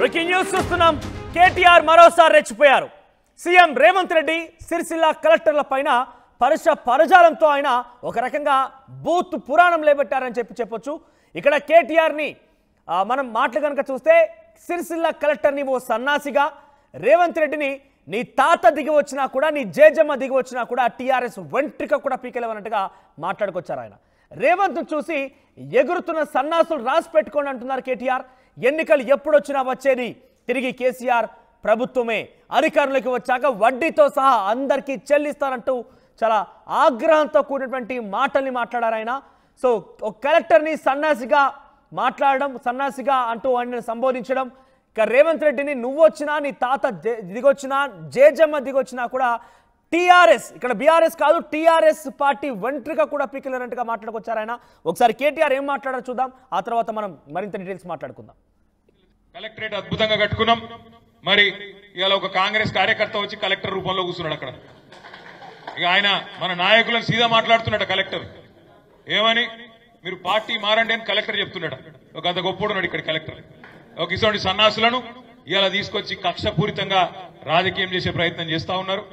Breaking news చూస్తున్నాం. కేటీఆర్ మరోసారి రెచ్చిపోయారు. సీఎం రేవంత్ రెడ్డి సిరిసిల్ల కలెక్టర్ల పైన పరుష పరజాలంతో ఆయన ఒక రకంగా బూత్ పురాణం లేబెట్టారని చెప్పొచ్చు. ఇక్కడ కేటీఆర్ ని మనం మాటలు కనుక చూస్తే సిరిసిల్ల కలెక్టర్ని ఓ సన్నాసిగా, రేవంత్ రెడ్డిని నీ తాత దిగి వచ్చినా కూడా, నీ జేజమ్మ దిగి వచ్చినా కూడా టీఆర్ఎస్ వెంట్రిక కూడా పీకెలవన్నట్టుగా మాట్లాడుకొచ్చారు ఆయన. రేవంత్ చూసి ఎగురుతున్న సన్నాసులు రాసి పెట్టుకోండి అంటున్నారు కేటీఆర్. ఎన్నికలు ఎప్పుడొచ్చినా వచ్చేది తిరిగి కేసీఆర్ ప్రభుత్వమే, అధికారంలోకి వచ్చాక వడ్డీతో సహా అందరికీ చెల్లిస్తారంటూ చాలా ఆగ్రహంతో కూడినటువంటి మాటల్ని మాట్లాడారు ఆయన. సో ఒక కలెక్టర్ని సన్నాసిగా మాట్లాడడం, సన్నాసిగా అంటూ ఆయన సంబోధించడం, ఇక రేవంత్ రెడ్డిని నువ్వు వచ్చినా, నీ తాత దిగొచ్చినా, జేజమ్మ దిగొచ్చినా కూడా టీఆర్ఎస్, ఇక్కడ బీఆర్ఎస్ కాదు టీఆర్ఎస్ పార్టీ వెంట్రిక కూడా పీకిలేనట్టుగా మాట్లాడుకొచ్చారు ఆయన. ఒకసారి కేటీఆర్ ఏం మాట్లాడారో చూద్దాం, ఆ తర్వాత మనం మరింత డీటెయిల్స్ మాట్లాడుకుందాం. కలెక్టరేట్ అద్భుతంగా కట్టుకున్నాం. మరి ఇవాళ ఒక కాంగ్రెస్ కార్యకర్త వచ్చి కలెక్టర్ రూపంలో కూర్చున్నాడు అక్కడ. ఇక ఆయన మన నాయకులను సీదా మాట్లాడుతున్నాడు కలెక్టర్. ఏమని, మీరు పార్టీ మారండి అని కలెక్టర్ చెప్తున్నాడు. ఒక అంత గొప్పడున్నాడు ఇక్కడ కలెక్టర్. ఒక ఇటువంటి సన్నాసులను ఇవాళ తీసుకొచ్చి కక్షపూరితంగా రాజకీయం చేసే ప్రయత్నం చేస్తా ఉన్నారు.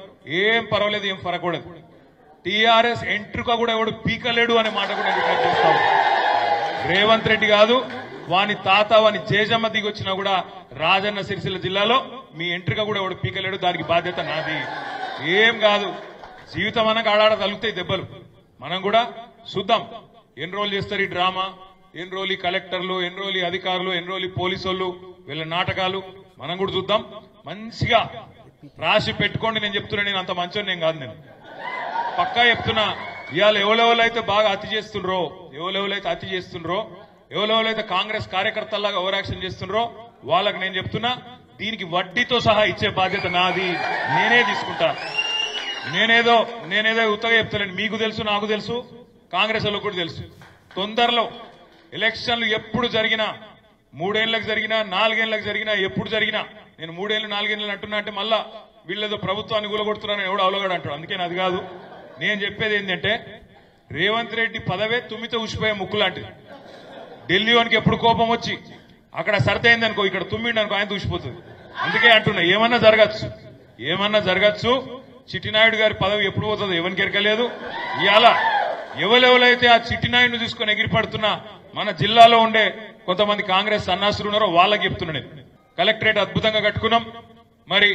ఏం పర్వాలేదు, ఏం ఫరకూడదు. టీఆర్ఎస్ ఎంట్రుక కూడా ఎవడు పీకలేడు అనే మాట కూడా చూస్తా ఉన్నాం. రేవంత్ రెడ్డి కాదు, వాని తాత వాని జేజమ్మ దిగొచ్చినా కూడా రాజన్న సిరిసిల్ల జిల్లాలో మీ ఎంట్రుక కూడా ఎవడు పీకలేడు. దానికి బాధ్యత నాది. ఏం కాదు, జీవితం అన్నకు ఆడాడ తలుగుతాయి దెబ్బలు. మనం కూడా చూద్దాం ఎన్ని రోజులు చేస్తారు ఈ డ్రామా, ఎన్ని రోజులు కలెక్టర్లు, ఎన్ని రోజులు అధికారులు, ఎన్ని రోజులు పోలీసు వాళ్ళు, వీళ్ళ నాటకాలు మనం కూడా చూద్దాం. మంచిగా రాసి పెట్టుకోండి. నేను చెప్తున్నా, నేను అంత మంచోని నేను కాదు. నేను పక్కా చెప్తున్నా, ఇవాళ ఎవరెవరైతే బాగా అతి చేస్తుండ్రో, ఎవరెవరైతే కాంగ్రెస్ కార్యకర్తల్లాగా ఓవర్ యాక్షన్ చేస్తుండ్రో వాళ్ళకి నేను చెప్తున్నా, దీనికి వడ్డీతో సహా ఇచ్చే బాధ్యత నాది. నేనే తీసుకుంటా. నేనేదో ఉత్తగా చెప్తానండి. మీకు తెలుసు, నాకు తెలుసు, కాంగ్రెస్ వాళ్ళకు కూడా తెలుసు. తొందరలో ఎలక్షన్లు ఎప్పుడు జరిగినా, 3 ఏళ్లకు జరిగినా, 4 ఏళ్లకు జరిగినా, ఎప్పుడు జరిగినా, నేను 3 ఏళ్ళు 4 ఏళ్ళు అంటున్నా అంటే మళ్ళా వీళ్ళేదో ప్రభుత్వాన్ని కూలగొడుతున్నారని ఎవడు అవలోగాడు అంటాడు. అందుకని అది కాదు. నేను చెప్పేది ఏంటంటే, రేవంత్ రెడ్డి పదవే తుమ్మితో ఉసిపోయే ముక్కు లాంటిది. ఢిల్లీ వానికి ఎప్పుడు కోపం వచ్చి అక్కడ సరితైంది అనుకో, ఇక్కడ తుమ్మిండి అనుకో, ఆయన దూసిపోతుంది. అందుకే అంటున్నా, ఏమన్నా జరగచ్చు. చిట్టినాయుడు గారి పదవి ఎప్పుడు పోతుందో ఎవరికి ఎరకలేదు. ఇవాళ ఎవరెవరైతే ఆ చిట్టినాయుడిని తీసుకొని ఎగిరిపడుతున్నా మన జిల్లాలో ఉండే కొంతమంది కాంగ్రెస్ సన్నాసులు ఉన్నారో వాళ్ళకి చెప్తున్నా. నేను కలెక్టరేట్ అద్భుతంగా కట్టుకున్నాం. మరి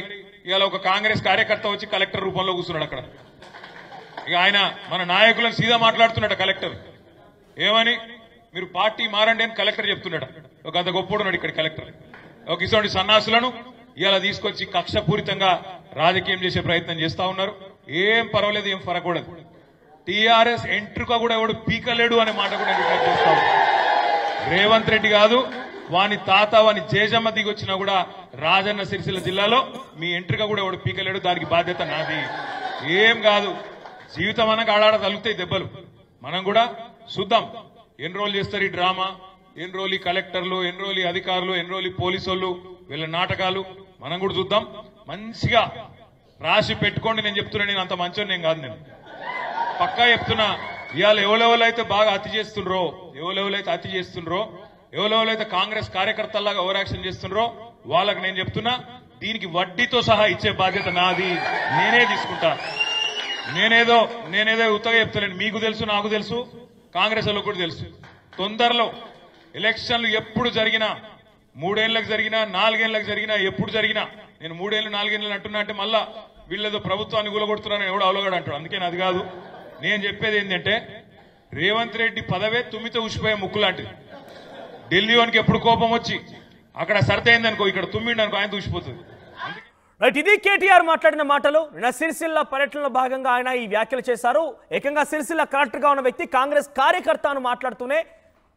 ఇవాళ ఒక కాంగ్రెస్ కార్యకర్త వచ్చి కలెక్టర్ రూపంలో కూర్చున్నాడు అక్కడ. ఇక ఆయన మన నాయకులను సీదా మాట్లాడుతున్నాడు కలెక్టర్. ఏమని, మీరు పార్టీ మారండి అని కలెక్టర్ చెప్తున్నాడు. ఒక అంత గొప్పడున్నాడు ఇక్కడ కలెక్టర్. ఒక ఇటువంటి సన్నాసులను ఇవాళ తీసుకొచ్చి కక్షపూరితంగా రాజకీయం చేసే ప్రయత్నం చేస్తా ఉన్నారు. ఏం పర్వాలేదు, ఏం ఫరకూడదు. టీఆర్ఎస్ ఎంట్రుక కూడా ఎవడు పీకలేడు అనే మాట కూడా చూస్తా ఉన్నాం. రేవంత్ రెడ్డి కాదు, వాని తాత వాని జేజమ్మ దిగొచ్చినా కూడా రాజన్న సిరిసిల్ల జిల్లాలో మీ ఎంట్రుక కూడా ఎవడు పీకలేడు. దానికి బాధ్యత నాది. ఏం కాదు, జీవితం అన్నకు ఆడాడ తలుగుతాయి దెబ్బలు. మనం కూడా చూద్దాం ఎన్ని రోజులు చేస్తారు ఈ డ్రామా, ఎన్ని రోజులు కలెక్టర్లు, ఎన్ని రోజులు అధికారులు, ఎన్ని రోజులు పోలీసు వాళ్ళు, వీళ్ళ నాటకాలు మనం కూడా చూద్దాం. మంచిగా రాసి పెట్టుకోండి. నేను చెప్తున్నా, నేను అంత మంచోని నేను కాదు. నేను పక్కా చెప్తున్నా, ఇవాళ ఎవరెవరైతే బాగా అతి చేస్తుండ్రో, ఎవరెవరైతే కాంగ్రెస్ కార్యకర్తల్లాగా ఓవర్ యాక్షన్ చేస్తుండ్రో వాళ్ళకి నేను చెప్తున్నా, దీనికి వడ్డీతో సహా ఇచ్చే బాధ్యత నాది. నేనే తీసుకుంటా. నేనేదో ఉత్తగా చెప్తానండి. మీకు తెలుసు, నాకు తెలుసు, కాంగ్రెస్ వాళ్ళకు కూడా తెలుసు. తొందరలో ఎలక్షన్లు ఎప్పుడు జరిగినా, 3 ఏళ్లకు జరిగినా, 4 ఏళ్లకు జరిగినా, ఎప్పుడు జరిగినా, నేను 3 ఏళ్ళు 4 ఏళ్ళు అంటున్నా అంటే మళ్ళా వీళ్ళేదో ప్రభుత్వాన్ని కూలగొడుతున్నారని ఎవడు అవలోగాడు అంటాడు. అందుకని అది కాదు. నేను చెప్పేది ఏంటంటే, రేవంత్ రెడ్డి పదవే తుమ్మితో ఉసిపోయే ముక్కు లాంటిది. ఢిల్లీ వానికి ఎప్పుడు కోపం వచ్చి అక్కడ సరితైంది అనుకో, ఇక్కడ తుమ్మిండి అనుకో, ఆయన దూసిపోతుంది. రైట్, ఇది కేటీఆర్ మాట్లాడిన మాటలు. నిన్న సిరిసిల్ల పర్యటనలో భాగంగా ఆయన ఈ వ్యాఖ్యలు చేశారు. ఏకంగా సిరిసిల్ల కలెక్టర్గా ఉన్న వ్యక్తి కాంగ్రెస్ కార్యకర్తను మాట్లాడుతూనే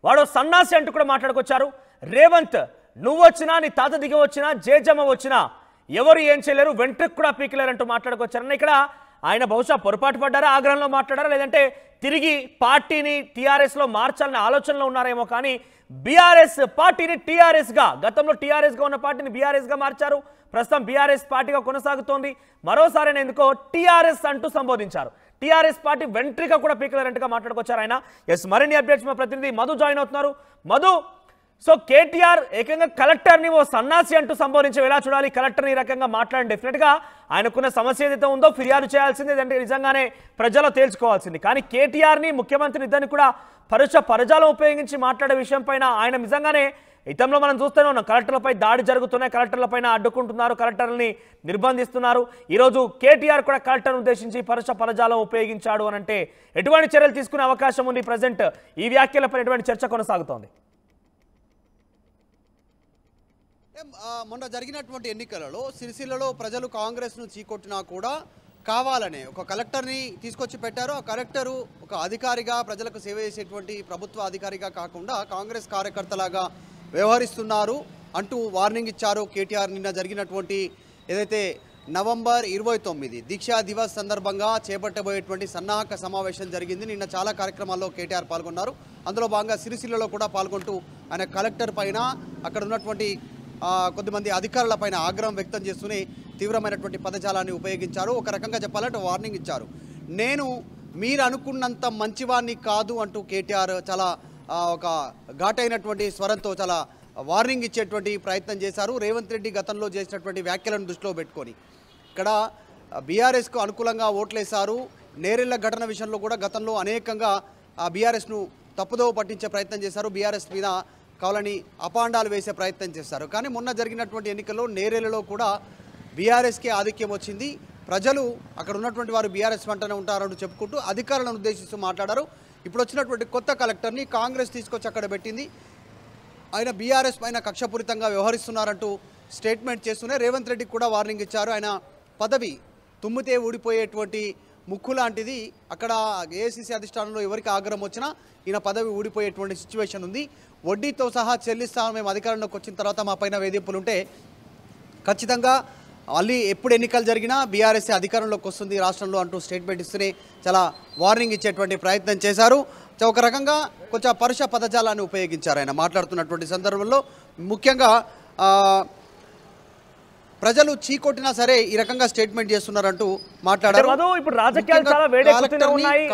వాడు సన్నాసి అంటూ కూడా మాట్లాడుకొచ్చారు. రేవంత్ నువ్వు వచ్చినా, నీ తాత దిగి వచ్చినా, జేజమ్మ వచ్చినా ఎవరు ఏం చేయలేరు, వెంట్రుకు కూడా పీకలేరు అంటూ మాట్లాడుకొచ్చారన్న. ఇక్కడ ఆయన బహుశా పొరపాటు పడ్డారా, ఆగ్రహంలో మాట్లాడారా, లేదంటే తిరిగి పార్టీని టీఆర్ఎస్ లో మార్చాలనే ఆలోచనలో ఉన్నారేమో. కానీ బీఆర్ఎస్ పార్టీని టీఆర్ఎస్ గా, గతంలో టీఆర్ఎస్ గా ఉన్న పార్టీని బీఆర్ఎస్ గా మార్చారు. ప్రస్తుతం బీఆర్ఎస్ పార్టీగా కొనసాగుతోంది. మరోసారి ఎందుకో టీఆర్ఎస్ అంటూ సంబోధించారు. టీఆర్ఎస్ పార్టీ వెంట్రిక కూడా పీకలేరంటగా మాట్లాడుకొచ్చారు ఆయన. ఎస్, మరిన్ని అప్డేట్స్ మా ప్రతినిధి మధు జాయిన్ అవుతున్నారు. మధు, సో కేటీఆర్ ఏకంగా కలెక్టర్ని ఓ సన్నాసి అంటూ సంబోధించే ఎలా చూడాలి? కలెక్టర్ని ఈ రకంగా మాట్లాడి డెఫినెట్గా ఆయనకున్న సమస్య ఏదైతే ఉందో ఫిర్యాదు చేయాల్సింది, అంటే నిజంగానే ప్రజల్లో తేల్చుకోవాల్సింది. కానీ కేటీఆర్ని ముఖ్యమంత్రి ఇద్దరిని కూడా పరజాలం ఉపయోగించి మాట్లాడే విషయం పైన ఆయన నిజంగానే ఇతంలో మనం చూస్తూనే ఉన్నాం. కలెక్టర్లపై దాడి జరుగుతున్నాయి, కలెక్టర్లపైన అడ్డుకుంటున్నారు, కలెక్టర్లని నిర్బంధిస్తున్నారు. ఈరోజు కేటీఆర్ కూడా కలెక్టర్ను ఉద్దేశించి పరజాలం ఉపయోగించాడు అని అంటే ఎటువంటి చర్యలు తీసుకునే అవకాశం ఉంది? ప్రజెంట్ ఈ వ్యాఖ్యలపై ఎటువంటి చర్చ కొనసాగుతోంది? మొన్న జరిగినటువంటి ఎన్నికలలో సిరిసిల్లలో ప్రజలు కాంగ్రెస్ను చీకొట్టినా కూడా కావాలనే ఒక కలెక్టర్ని తీసుకొచ్చి పెట్టారు. ఆ కలెక్టరు ఒక అధికారిగా ప్రజలకు సేవ చేసేటువంటి ప్రభుత్వ అధికారిగా కాకుండా కాంగ్రెస్ కార్యకర్తలాగా వ్యవహరిస్తున్నారు అంటూ వార్నింగ్ ఇచ్చారు కేటీఆర్. నిన్న జరిగినటువంటి ఏదైతే నవంబర్ 29 దీక్షా దివస్ సందర్భంగా చేపట్టబోయేటువంటి సన్నాహక సమావేశం జరిగింది. నిన్న చాలా కార్యక్రమాల్లో కేటీఆర్ పాల్గొన్నారు. అందులో భాగంగా సిరిసిల్లలో కూడా పాల్గొంటూ ఆయన కలెక్టర్ పైన అక్కడ ఉన్నటువంటి కొద్దిమంది అధికారుల పైన ఆగ్రహం వ్యక్తం చేస్తూనే తీవ్రమైనటువంటి పదజాలాన్ని ఉపయోగించారు. ఒక రకంగా చెప్పాలంటే వార్నింగ్ ఇచ్చారు. నేను మీరు అనుకున్నంత మంచివాణ్ణి కాదు అంటూ కేటీఆర్ చాలా ఒక ఘాటైనటువంటి స్వరంతో చాలా వార్నింగ్ ఇచ్చేటువంటి ప్రయత్నం చేశారు. రేవంత్ రెడ్డి గతంలో చేసినటువంటి వ్యాఖ్యలను దృష్టిలో పెట్టుకొని ఇక్కడ బీఆర్ఎస్కు అనుకూలంగా ఓట్లేశారు. నేరెళ్ల ఘటన విషయంలో కూడా గతంలో అనేకంగా బీఆర్ఎస్ను తప్పుదోవ పట్టించే ప్రయత్నం చేశారు. బీఆర్ఎస్ మీద కావాలని అపాండాలు వేసే ప్రయత్నం చేశారు. కానీ మొన్న జరిగినటువంటి ఎన్నికల్లో నేరేళ్లలో కూడా బీఆర్ఎస్కే ఆధిక్యం వచ్చింది. ప్రజలు అక్కడ ఉన్నటువంటి వారు బీఆర్ఎస్ వెంటనే ఉంటారని చెప్పుకుంటూ అధికారులను ఉద్దేశిస్తూ మాట్లాడారు. ఇప్పుడు వచ్చినటువంటి కొత్త కలెక్టర్ని కాంగ్రెస్ తీసుకొచ్చి అక్కడ పెట్టింది. ఆయన బీఆర్ఎస్ పైన కక్షపూరితంగా వ్యవహరిస్తున్నారంటూ స్టేట్మెంట్ చేస్తూనే రేవంత్ రెడ్డికి కూడా వార్నింగ్ ఇచ్చారు. ఆయన పదవి తుమ్మితే ఊడిపోయేటువంటి ముక్కు లాంటిది. అక్కడ ఏఐసీసీ అధిష్టానంలో ఎవరికి ఆగ్రహం వచ్చినా ఈయన పదవి ఊడిపోయేటువంటి సిచ్యువేషన్ ఉంది. వడ్డీతో సహా చెల్లిస్తాము, మేము అధికారంలోకి వచ్చిన తర్వాత మా పైన వేధింపులు ఉంటే ఖచ్చితంగా మళ్ళీ ఎప్పుడు ఎన్నికలు జరిగినా బీఆర్ఎస్ అధికారంలోకి వస్తుంది రాష్ట్రంలో అంటూ స్టేట్మెంట్ ఇస్తూనే చాలా వార్నింగ్ ఇచ్చేటువంటి ప్రయత్నం చేశారు. ఒక రకంగా కొంచెం పరుష పదజాలాన్ని ఉపయోగించారు ఆయన మాట్లాడుతున్నటువంటి సందర్భంలో. ముఖ్యంగా ప్రజలు చీకొట్టినా సరే ఈ రకంగా స్టేట్మెంట్ చేస్తున్నారంటూ మాట్లాడారు. ఇప్పుడు రాజకీయాలు చాలా వేడెక్కుతూనే ఉన్నాయి.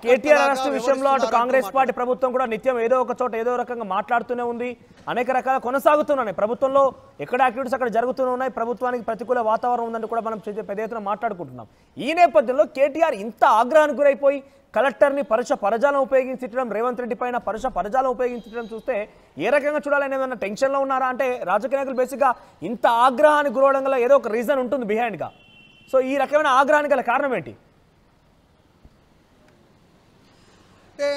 కేటీఆర్ అరెస్ట్ విషయంలో అటు కాంగ్రెస్ పార్టీ ప్రభుత్వం కూడా నిత్యం ఏదో ఒక చోట ఏదో రకంగా మాట్లాడుతూనే ఉంది. అనేక రకాల కొనసాగుతున్నాయి. ప్రభుత్వంలో ఎక్కడ యాక్టివిటీస్ అక్కడ జరుగుతూనే ఉన్నాయి. ప్రభుత్వానికి ప్రతికూల వాతావరణం ఉందని కూడా మనం పెద్ద ఎత్తున మాట్లాడుకుంటున్నాం. ఈ నేపథ్యంలో కేటీఆర్ ఇంత ఆగ్రహానికి గురైపోయి కలెక్టర్ని పరజాలం ఉపయోగించడం, రేవంత్ రెడ్డి పైన పరజాలం ఉపయోగించడం చూస్తే ఏ రకంగా చూడాలని ఏదైనా టెన్షన్లో ఉన్నారా? అంటే రాజకీయ నాయకులు బేసిక్గా ఇంత ఆగ్రహానికి గురవడం గల ఏదో ఒక రీజన్ ఉంటుంది బిహైండ్గా. సో ఈ రకమైన ఆగ్రహానికి గల కారణం ఏంటి? అంటే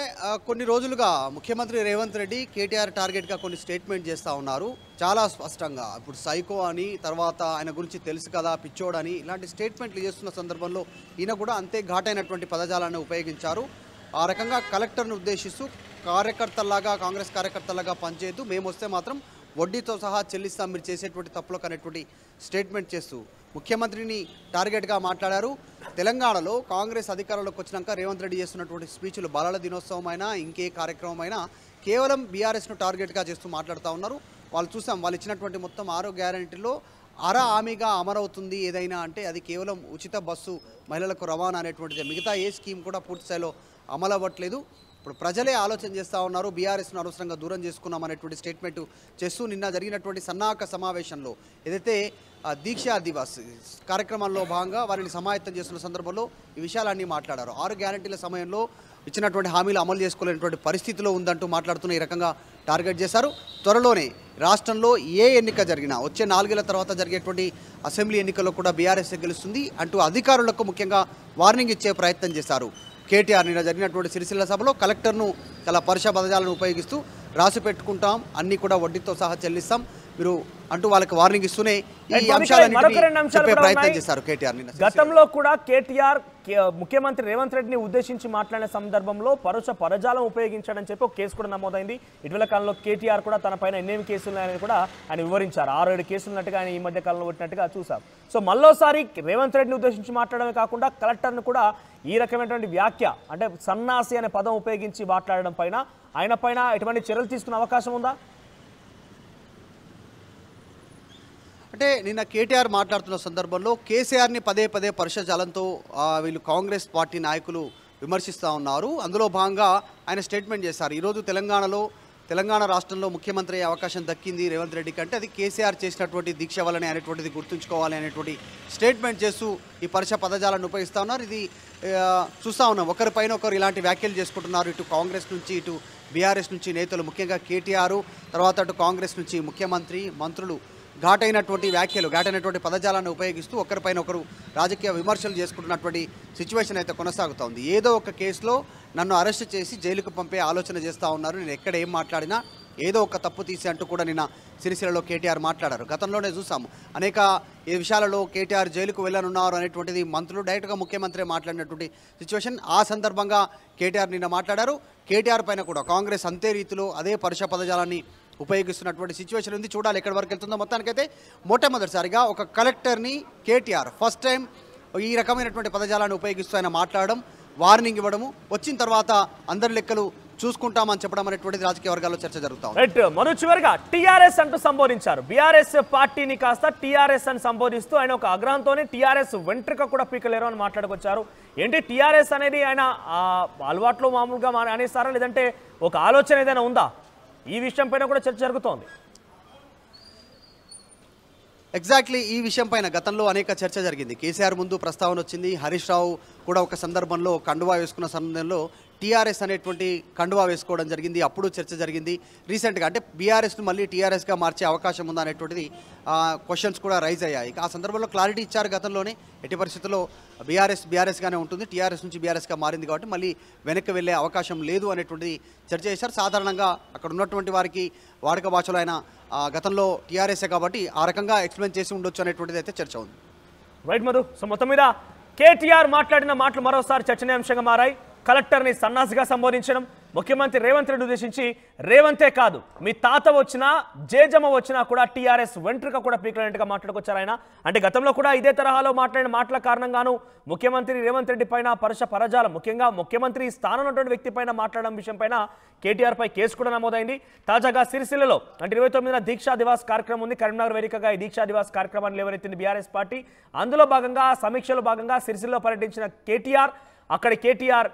కొన్ని రోజులుగా ముఖ్యమంత్రి రేవంత్ రెడ్డి కేటీఆర్ టార్గెట్గా కొన్ని స్టేట్మెంట్ చేస్తూ ఉన్నారు. చాలా స్పష్టంగా ఇప్పుడు సైకో అని, తర్వాత ఆయన గురించి తెలుసు కదా పిచ్చోడని, ఇలాంటి స్టేట్మెంట్లు చేస్తున్న సందర్భంలో ఈయన కూడా అంతే ఘాటైనటువంటి పదజాలాన్ని ఉపయోగించారు. ఆ రకంగా కలెక్టర్ను ఉద్దేశిస్తూ కార్యకర్తల్లాగా కాంగ్రెస్ కార్యకర్తలాగా పనిచేయద్దు, మేము వస్తే మాత్రం వడ్డీతో సహా చెల్లిస్తాం మీరు చేసేటువంటి తప్పులకు అనేటువంటి స్టేట్మెంట్ చేస్తూ ముఖ్యమంత్రిని టార్గెట్గా మాట్లాడారు. తెలంగాణలో కాంగ్రెస్ అధికారంలోకి వచ్చినాక రేవంత్ రెడ్డి చేస్తున్నటువంటి స్పీచ్లు బాలల దినోత్సవం అయినా ఇంకే కార్యక్రమం అయినా కేవలం బీఆర్ఎస్ను టార్గెట్గా చేస్తూ మాట్లాడుతూ ఉన్నారు. వాళ్ళు చూసాం, వాళ్ళు ఇచ్చినటువంటి మొత్తం 6 గ్యారెంటీలో హామీగా అమరవుతుంది ఏదైనా అంటే అది కేవలం ఉచిత బస్సు మహిళలకు రవాణా అనేటువంటిది. మిగతా ఏ స్కీమ్ కూడా పూర్తి స్థాయిలో అమలు అవ్వట్లేదు. ఇప్పుడు ప్రజలే ఆలోచన చేస్తూ ఉన్నారు, బీఆర్ఎస్ను అనవసరంగా దూరం చేసుకున్నాం అనేటువంటి స్టేట్మెంట్ చేస్తూ నిన్న జరిగినటువంటి సన్నాహక సమావేశంలో ఏదైతే దీక్షా దివస్ కార్యక్రమంలో భాగంగా వారిని సమాయత్తం చేస్తున్న సందర్భంలో ఈ విషయాలన్నీ మాట్లాడారు. 6 గ్యారెంటీల సమయంలో ఇచ్చినటువంటి హామీలు అమలు చేసుకోలేనటువంటి పరిస్థితిలో ఉందంటూ మాట్లాడుతున్న ఈ రకంగా టార్గెట్ చేశారు. త్వరలోనే రాష్ట్రంలో ఏ ఎన్నిక జరిగినా వచ్చే 4 ఏళ్ల తర్వాత జరిగేటువంటి అసెంబ్లీ ఎన్నికల్లో కూడా బీఆర్ఎస్ గెలుస్తుంది అంటూ అధికారులకు ముఖ్యంగా వార్నింగ్ ఇచ్చే ప్రయత్నం చేశారు. కేటీఆర్ నిన్న జరిగినటువంటి సిరిసిల్ల సభలో కలెక్టర్ను చాలా పరుష పదజాలను ఉపయోగిస్తూ రాసి పెట్టుకుంటాం, అన్నీ కూడా వడ్డీతో సహా చెల్లిస్తాం మీరు అంటూ వాళ్ళకి వార్నింగ్ ఇస్తూనే ఈ అంశాలన్నీ చెప్పే ప్రయత్నం చేశారు కేటీఆర్. గతంలో కూడా కేటీఆర్ ముఖ్యమంత్రి రేవంత్ రెడ్డిని ఉద్దేశించి మాట్లాడిన సందర్భంలో పరజాలం ఉపయోగించాడని చెప్పి ఒక కేసు కూడా నమోదైంది. ఇటీవల కాలంలో కేటీఆర్ కూడా తన పైన ఎన్నేమి కేసులు ఉన్నాయని కూడా ఆయన వివరించారు. 6-7 కేసులు ఉన్నట్టుగా ఆయన ఈ మధ్య కాలంలో పెట్టినట్టుగా చూసాం. సో మళ్ళోసారి రేవంత్ రెడ్డిని ఉద్దేశించి మాట్లాడమే కాకుండా కలెక్టర్ను కూడా ఈ రకమైనటువంటి వ్యాఖ్య అంటే సన్నాసి అనే పదం ఉపయోగించి మాట్లాడడం పైన ఆయన పైన ఎటువంటి చర్యలు తీసుకునే అవకాశం ఉందా? అంటే నిన్న కేటీఆర్ మాట్లాడుతున్న సందర్భంలో కేసీఆర్ని పదే పదే పరుషజాలంతో వీళ్ళు కాంగ్రెస్ పార్టీ నాయకులు విమర్శిస్తూ ఉన్నారు. అందులో భాగంగా ఆయన స్టేట్మెంట్ చేశారు. ఈరోజు తెలంగాణలో తెలంగాణ రాష్ట్రంలో ముఖ్యమంత్రి అయ్యే అవకాశం దక్కింది రేవంత్ రెడ్డి కంటే అది కేసీఆర్ చేసినటువంటి దీక్ష వల్లనే అనేటువంటిది గుర్తుంచుకోవాలి అనేటువంటి స్టేట్మెంట్ చేస్తూ ఈ పరుష పదజాలను ఉపయోగిస్తూ ఉన్నారు. ఇది చూస్తూ ఉన్నాం, ఒకరిపైన ఒకరు ఇలాంటి వ్యాఖ్యలు చేసుకుంటున్నారు. ఇటు కాంగ్రెస్ నుంచి ఇటు బీఆర్ఎస్ నుంచి నేతలు, ముఖ్యంగా కేటీఆర్, తర్వాత అటు కాంగ్రెస్ నుంచి ముఖ్యమంత్రి, మంత్రులు ఘాటైనటువంటి వ్యాఖ్యలు, ఘాటైనటువంటి పదజాలాన్ని ఉపయోగిస్తూ ఒకరిపైన ఒకరు రాజకీయ విమర్శలు చేసుకుంటున్నటువంటి సిచ్యువేషన్ అయితే కొనసాగుతోంది. ఏదో ఒక కేసులో నన్ను అరెస్ట్ చేసి జైలుకు పంపే ఆలోచన చేస్తూ ఉన్నారు. నేను ఎక్కడ ఏం మాట్లాడినా ఏదో ఒక తప్పు తీసి అంటూ కూడా నిన్న సిరిసిల్లలో కేటీఆర్ మాట్లాడారు. గతంలోనే చూసాము అనేక ఈ విషయాలలో కేటీఆర్ జైలుకు వెళ్ళనున్నారు అనేటువంటిది మంత్రులు డైరెక్ట్గా ముఖ్యమంత్రి మాట్లాడినటువంటి సిచ్యువేషన్. ఆ సందర్భంగా కేటీఆర్ నిన్న మాట్లాడారు. కేటీఆర్ పైన కూడా కాంగ్రెస్ అంతే రీతిలో అదే పరుష పదజాలాన్ని ఉపయోగిస్తున్నటువంటి సిచ్యువేషన్ ఉంది. చూడాలి ఎక్కడి వరకు వెళ్తుందో. మొత్తానికైతే మొట్టమొదటిసారిగా ఒక కలెక్టర్ని కేటీఆర్ ఫస్ట్ టైం ఈ రకమైనటువంటి పదజాలాన్ని ఉపయోగిస్తూ ఆయన మాట్లాడడం, వార్నింగ్ ఇవ్వడము, వచ్చిన తర్వాత అందరి లెక్కలు చూసుకుంటామని చెప్పడం అనేటువంటిది రాజకీయ వర్గాల్లో చర్చ జరుగుతా ఉంది. మరో చివరిగా టీఆర్ఎస్ అంటూ సంబోధించారు. బీఆర్ఎస్ పార్టీని కాస్త టీఆర్ఎస్ అని సంబోధిస్తూ ఆయన ఒక ఆగ్రహంతోనే టీఆర్ఎస్ వెంట్రుక కూడా పీకలేరు అని మాట్లాడుకొచ్చారు. ఏంటి టీఆర్ఎస్ అనేది ఆయన అలవాట్లో మామూలుగా అనేస్తారా, లేదంటే ఒక ఆలోచన ఏదైనా ఉందా? ఈ విషయం పైన కూడా చర్చ జరుగుతోంది. ఎగ్జాక్ట్లీ ఈ విషయం పైన గతంలో అనేక చర్చ జరిగింది. కేసీఆర్ ముందు ప్రస్తావన వచ్చింది. హరీష్ రావు కూడా ఒక సందర్భంలో కండువా వేసుకున్న సమయంలో టీఆర్ఎస్ అనేటువంటి కండువా వేసుకోవడం జరిగింది. అప్పుడు చర్చ జరిగింది. రీసెంట్గా అంటే బీఆర్ఎస్ను మళ్ళీ టీఆర్ఎస్గా మార్చే అవకాశం ఉందా అనేటువంటిది క్వశ్చన్స్ కూడా రైజ్ అయ్యాయి. ఆ సందర్భంలో క్లారిటీ ఇచ్చారు గతంలోనే. ఎట్టి పరిస్థితుల్లో బీఆర్ఎస్గానే ఉంటుంది, టీఆర్ఎస్ నుంచి బీఆర్ఎస్గా మారింది కాబట్టి మళ్ళీ వెనక్కి వెళ్ళే అవకాశం లేదు అనేటువంటిది చర్చ చేశారు. సాధారణంగా అక్కడ ఉన్నటువంటి వారికి వాడుక భాషలో ఆయన గతంలో టీఆర్ఎస్ఏ కాబట్టి ఆ రకంగా ఎక్స్ప్లెయిన్ చేసి ఉండొచ్చు అనేటువంటిది అయితే చర్చ ఉంది. రైట్ మధు. సో మొత్తం మీద కేటీఆర్ మాట్లాడిన మాటలు మరోసారి చర్చనీయాంశంగా మారాయి. కలెక్టర్ని సన్నాసిగా సంబోధించడం, ముఖ్యమంత్రి రేవంత్ రెడ్డి ఉద్దేశించి రేవంతే కాదు మీ తాత వచ్చినా జేజమ్మ వచ్చినా కూడా టీఆర్ఎస్ వెంట్రుక కూడా పీకలేనట్టుగా మాట్లాడుకొచ్చారు ఆయన. అంటే గతంలో కూడా ఇదే తరహాలో మాట్లాడిన మాటల కారణంగాను ముఖ్యమంత్రి రేవంత్ రెడ్డి పైన పరుష పరజాలం, ముఖ్యంగా ముఖ్యమంత్రి స్థానంలో ఉన్నటువంటి వ్యక్తి పైన మాట్లాడడం విషయం పైన కేటీఆర్ పై కేసు కూడా నమోదైంది. తాజాగా సిరిసిల్లలో అంటే 29న దీక్షా దివాస్ కార్యక్రమం ఉంది. కరీంనగర్ వేదికగా ఈ దీక్షా దివాస్ కార్యక్రమాన్ని లేవనెత్తింది బీఆర్ఎస్ పార్టీ. అందులో భాగంగా సమీక్షలో భాగంగా సిరిసిల్లలో పర్యటించిన కేటీఆర్ అక్కడి కేటీఆర్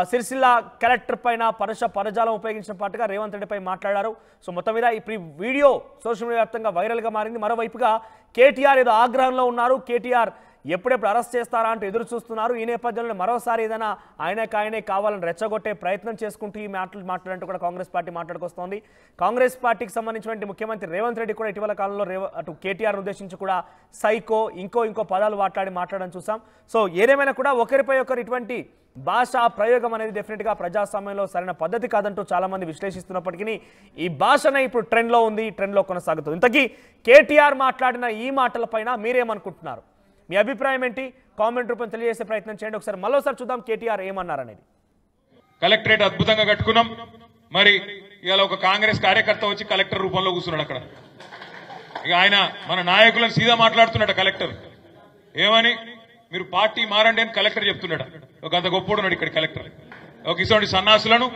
సిరిసిల్ల కలెక్టర్ పైన పరుష పదజాలం ఉపయోగించిన పాటుగా రేవంత్ రెడ్డిపై మాట్లాడారు. సో మొత్తం మీద ఇప్పుడు ఈ వీడియో సోషల్ మీడియా వ్యాప్తంగా వైరల్గా మారింది. మరోవైపుగా కేటీఆర్ ఏదో ఆగ్రహంలో ఉన్నారు. కేటీఆర్ ఎప్పుడెప్పుడు అరెస్ట్ చేస్తారా అంటూ ఎదురు చూస్తున్నారు. ఈ నేపథ్యంలో మరోసారి ఏదైనా ఆయనే కావాలని రెచ్చగొట్టే ప్రయత్నం చేసుకుంటూ ఈ మాటలు మాట్లాడంటూ కూడా కాంగ్రెస్ పార్టీ మాట్లాడుకొస్తోంది. కాంగ్రెస్ పార్టీకి సంబంధించినటువంటి ముఖ్యమంత్రి రేవంత్ రెడ్డి కూడా ఇటీవల కాలంలో అటు కేటీఆర్ ఉద్దేశించి కూడా సైకో ఇంకో పదాలు మాట్లాడడం చూసాం. సో ఏదేమైనా కూడా ఒకరిపై ఒకరు ఇటువంటి భాషా ప్రయోగం అనేది డెఫినెట్గా ప్రజాస్వామ్యంలో సరైన పద్ధతి కాదంటూ చాలామంది విశ్లేషిస్తున్నప్పటికీ ఈ భాషనే ఇప్పుడు ట్రెండ్లో ఉంది, ట్రెండ్లో కొనసాగుతుంది. ఇంతకీ కేటీఆర్ మాట్లాడిన ఈ మాటలపైన మీరేమనుకుంటున్నారు? మీ అభిప్రాయం ఏంటి? కామెంట్ రూపంలో తెలియజేసే ప్రయత్నం చేయండి. ఒకసారి మరోసారి చూద్దాం కేటీఆర్ ఏమన్నారనేది. కలెక్టరేట్ అద్భుతంగా కట్టుకున్నాం. మరి ఇవాళ ఒక కాంగ్రెస్ కార్యకర్త వచ్చి కలెక్టర్ రూపంలో కూర్చున్నాడు అక్కడ. ఇక ఆయన మన నాయకులను సీదా మాట్లాడుతున్నాడు కలెక్టర్. ఏమని మీరు పార్టీ మారండి అని కలెక్టర్ చెప్తున్నాడు. ఒక అంత గొప్పడున్నాడు ఇక్కడ కలెక్టర్. ఒక ఇటువంటి సన్నాసులను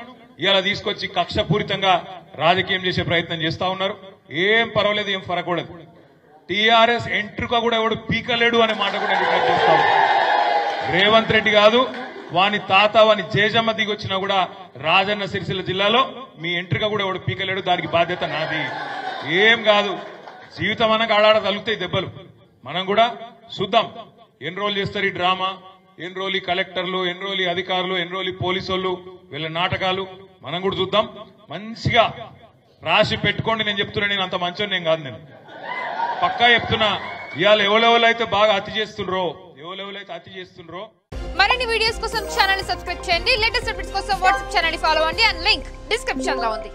ఇవాళ తీసుకొచ్చి కక్షపూరితంగా రాజకీయం చేసే ప్రయత్నం చేస్తా ఉన్నారు. ఏం పర్వాలేదు, ఏం ఫరకూడదు. టీఆర్ఎస్ ఎంట్రుక కూడా ఎవడు పీకలేడు అనే మాట కూడా డిక్లేర్ చేస్తా ఉన్నారు. రేవంత్ రెడ్డి కాదు, వాని తాత వాని జేజమ్మ దిగొచ్చినా కూడా రాజన్న సిరిసిల్ల జిల్లాలో మీ ఎంట్రుక కూడా ఎవడు పీకలేడు. దానికి బాధ్యత నాది. ఏం కాదు, జీవితం అనగా ఆడాడ తలుగుతాయి దెబ్బలు. మనం కూడా చూద్దాం ఎన్ని రోజులు చేస్తారు ఈ డ్రామా, ఎన్ని రోజులు ఈ కలెక్టర్లు, ఎన్ని రోజులు ఈ అధికారులు, ఎన్ని రోజులు ఈ పోలీసు వాళ్ళు, వీళ్ళ నాటకాలు మనం కూడా చూద్దాం. మంచిగా రాసి పెట్టుకోండి. నేను చెప్తున్నా, నేను అంత మంచోని నేను కాదు. నేను పక్కా చెప్తున్నా, ఇవాళ ఎవరెవరైతే బాగా అతి చేస్తుండ్రో, మరిన్ని వీడియోస్ కోసం ఛానల్ ని సబ్స్క్రైబ్ చేయండి. లేటెస్ట్ అప్డేట్స్ కోసం వాట్సాప్ ఛానల్ ని ఫాలో అవ్వండి. అండ్ లింక్ డిస్క్రిప్షన్ లో ఉంది.